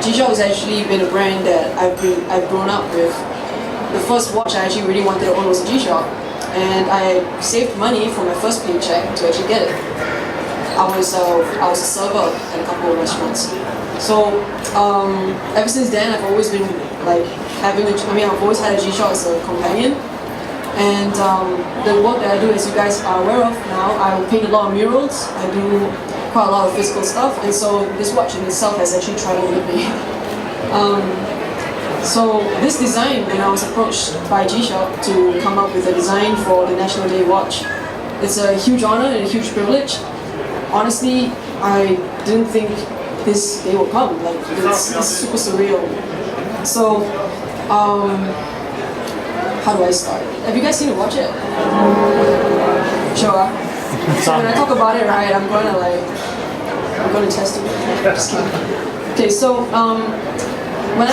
G-Shock has actually been a brand that I've grown up with. The first watch I actually really wanted to own was a G-Shock, and I saved money from my first paycheck to actually get it. I was a server at a couple of restaurants. So ever since then, I've always been like I've always had a G-Shock as a companion. And the work that I do, as you guys are aware of now, I paint a lot of murals. I do quite a lot of physical stuff, and so this watch in itself has actually traveled with me. So this design, when I was approached by G-Shock to come up with a design for the National Day watch, it's a huge honor and a huge privilege. Honestly, I didn't think this day would come. Like, it's super surreal. So, how do I start? Have you guys seen the watch yet? Sure. So when I talk about it, right, I'm going to test it. Just kidding. Okay, so when I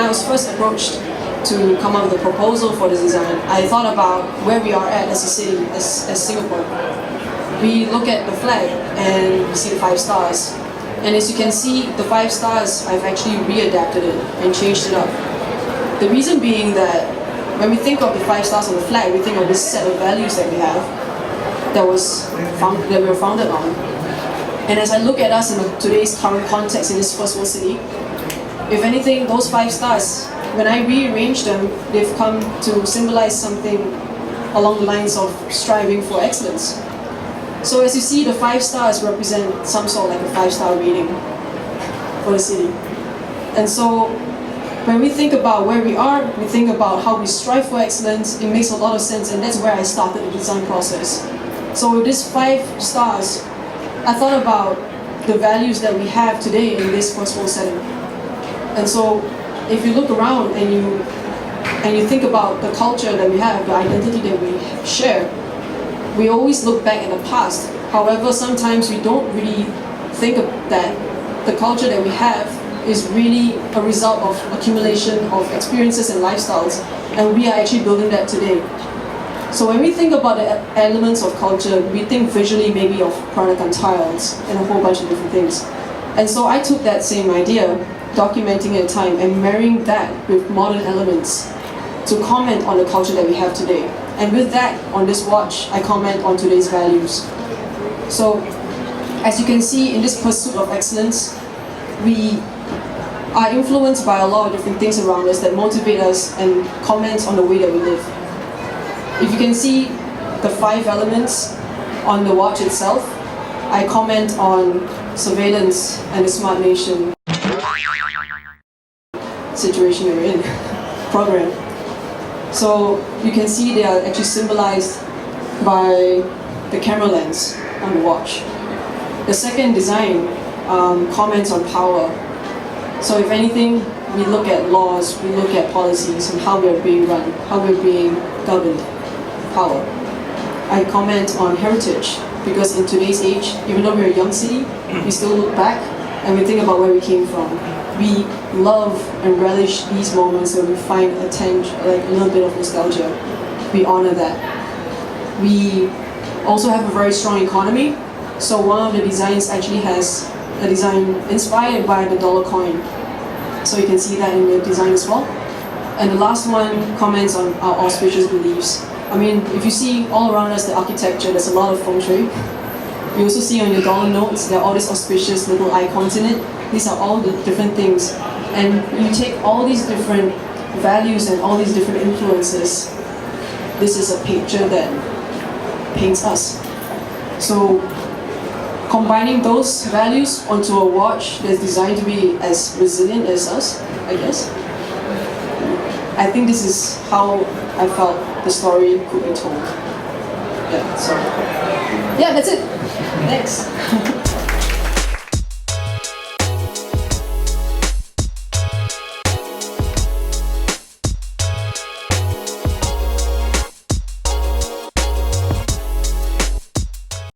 was first approached to come up with a proposal for this design, I thought about where we are at as a city, as Singapore. We look at the flag and we see the 5 stars. And as you can see, the 5 stars, I've actually readapted it and changed it up. The reason being that when we think of the 5 stars on the flag, we think of this set of values that we have that we were founded on. And as I look at us in today's current context in this first world city, if anything, those 5 stars, when I rearrange them, they've come to symbolize something along the lines of striving for excellence. So as you see, the 5 stars represent some sort of like a 5-star rating for the city. And so when we think about where we are, we think about how we strive for excellence, it makes a lot of sense, and that's where I started the design process. So with these 5 stars, I thought about the values that we have today in this first world setting. And so if you look around and you think about the culture that we have, the identity that we share, we always look back at the past. However, sometimes we don't really think that the culture that we have is really a result of accumulation of experiences and lifestyles, and we are actually building that today. So when we think about the elements of culture, we think visually maybe of Peranakan tiles and a whole bunch of different things. And so I took that same idea, documenting it in time, and marrying that with modern elements to comment on the culture that we have today. And with that, on this watch, I comment on today's values. So, as you can see, in this pursuit of excellence, we are influenced by a lot of different things around us that motivate us and comment on the way that we live. If you can see the 5 elements on the watch itself, I comment on surveillance and the smart nation situation we're in, program. So you can see they are actually symbolized by the camera lens on the watch. The second design comments on power. So if anything, we look at laws, we look at policies and how we are being run, how we're being governed, power. I comment on heritage, because in today's age, even though we're a young city, we still look back and we think about where we came from. We love and relish these moments where we find a tinge, like a little bit of nostalgia. We honor that. We also have a very strong economy. So one of the designs actually has a design inspired by the dollar coin. So you can see that in the design as well. And the last one comments on our auspicious beliefs. I mean, if you see all around us the architecture, there's a lot of feng shui. You also see on your dollar notes, there are all these auspicious little icons in it. These are all the different things. And you take all these different values and all these different influences. This is a picture that paints us. So combining those values onto a watch that's designed to be as resilient as us, I guess. I think this is how I felt the story could be told. Yeah, so yeah, that's it. Thanks.